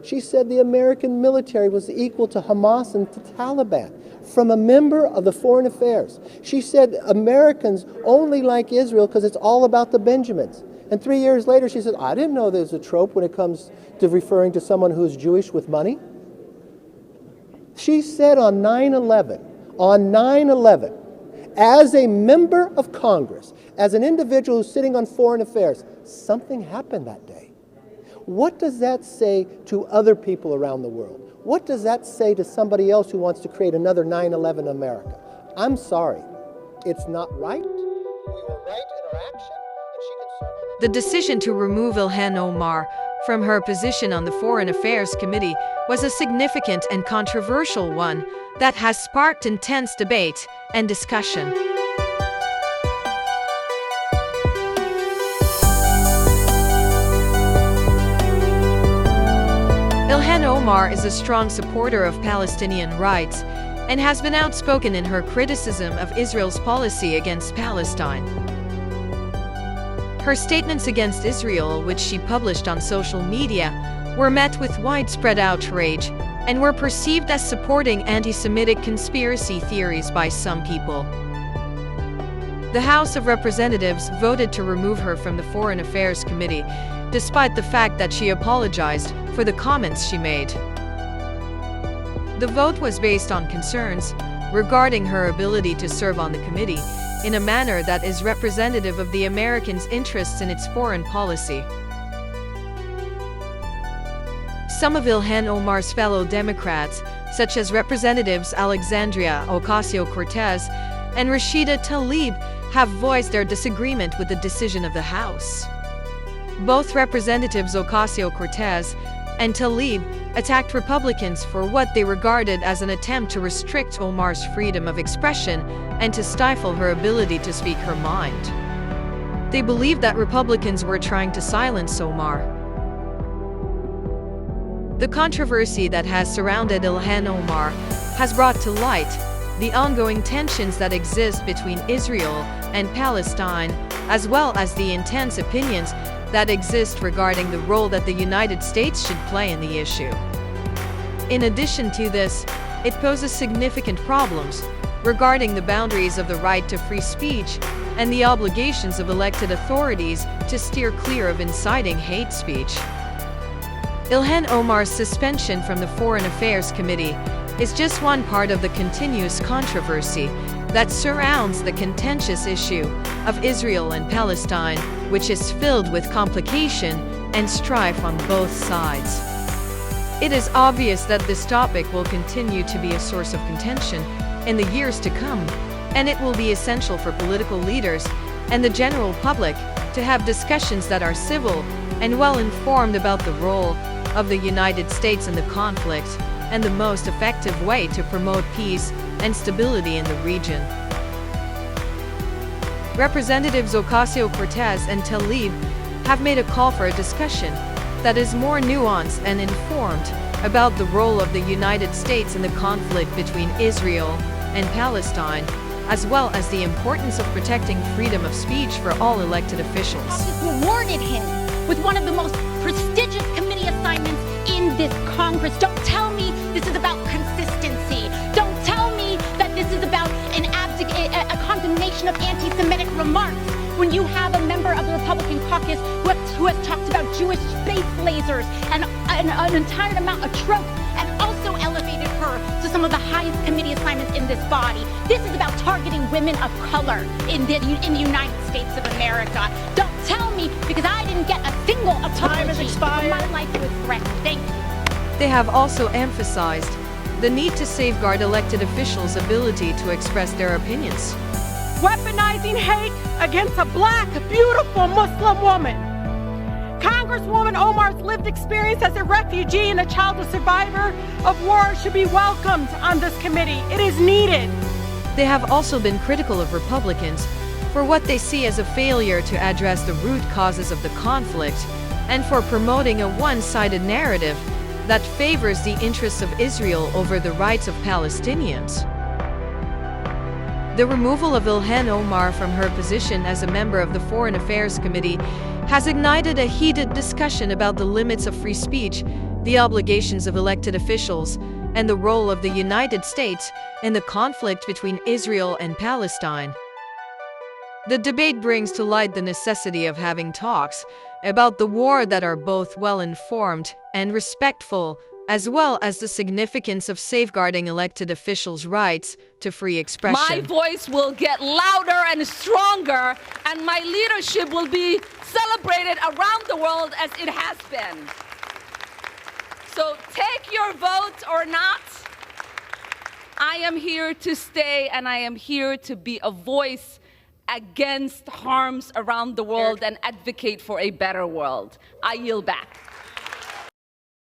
She said the American military was equal to Hamas and to Taliban, from a member of the Foreign Affairs. She said Americans only like Israel because it's all about the Benjamins. And 3 years later, she said, I didn't know there's a trope when it comes to referring to someone who's Jewish with money. She said on 9/11, as a member of Congress, as an individual who's sitting on Foreign Affairs, something happened that day. What does that say to other people around the world? What does that say to somebody else who wants to create another 9/11 America? I'm sorry. It's not right. We were right in our action, and she can serve. The decision to remove Ilhan Omar from her position on the Foreign Affairs Committee was a significant and controversial one that has sparked intense debate and discussion. Ilhan Omar is a strong supporter of Palestinian rights and has been outspoken in her criticism of Israel's policy against Palestine. Her statements against Israel, which she published on social media, were met with widespread outrage and were perceived as supporting anti-Semitic conspiracy theories by some people. The House of Representatives voted to remove her from the Foreign Affairs Committee, despite the fact that she apologized for the comments she made. The vote was based on concerns regarding her ability to serve on the committee in a manner that is representative of the Americans' interests in its foreign policy. Some of Ilhan Omar's fellow Democrats, such as Representatives Alexandria Ocasio-Cortez and Rashida Tlaib, have voiced their disagreement with the decision of the House. Both Representatives Ocasio-Cortez and Tlaib attacked Republicans for what they regarded as an attempt to restrict Omar's freedom of expression and to stifle her ability to speak her mind. They believed that Republicans were trying to silence Omar. The controversy that has surrounded Ilhan Omar has brought to light the ongoing tensions that exist between Israel and Palestine, as well as the intense opinions that exist regarding the role that the United States should play in the issue. In addition to this, it poses significant problems regarding the boundaries of the right to free speech and the obligations of elected authorities to steer clear of inciting hate speech. Ilhan Omar's suspension from the Foreign Affairs Committee is just one part of the continuous controversy that surrounds the contentious issue of Israel and Palestine, which is filled with complication and strife on both sides. It is obvious that this topic will continue to be a source of contention in the years to come, and it will be essential for political leaders and the general public to have discussions that are civil and well-informed about the role of the United States in the conflict and the most effective way to promote peace and stability in the region. Representatives Ocasio-Cortez and Tlaib have made a call for a discussion that is more nuanced and informed about the role of the United States in the conflict between Israel and Palestine, as well as the importance of protecting freedom of speech for all elected officials. Just rewarded him with one of the most prestigious committee assignments in this Congress. Don't tell me this is about consistency. Don't tell me that this is about a condemnation of anti-Semitic remarks when you have a member of the Republican caucus who has talked about Jewish space lasers and an entire amount of tropes, and also elevated her to some of the highest committee assignments in this body. This is about targeting women of color in the United States of America. Don't tell me, because I didn't get a single apology when my life was threatened. Thank you. They have also emphasized the need to safeguard elected officials' ability to express their opinions. Weaponizing hate against a black, beautiful Muslim woman. Congresswoman Omar's lived experience as a refugee and a child survivor of war should be welcomed on this committee. It is needed. They have also been critical of Republicans for what they see as a failure to address the root causes of the conflict and for promoting a one-sided narrative that favors the interests of Israel over the rights of Palestinians. The removal of Ilhan Omar from her position as a member of the Foreign Affairs Committee has ignited a heated discussion about the limits of free speech the obligations of elected officials, and the role of the United States in the conflict between Israel and Palestine. The debate brings to light the necessity of having talks about the war that are both well-informed and respectful, as well as the significance of safeguarding elected officials' rights to free expression. My voice will get louder and stronger, and my leadership will be celebrated around the world as it has been. So take your vote or not. I am here to stay, and I am here to be a voice against harms around the world and advocate for a better world. I yield back.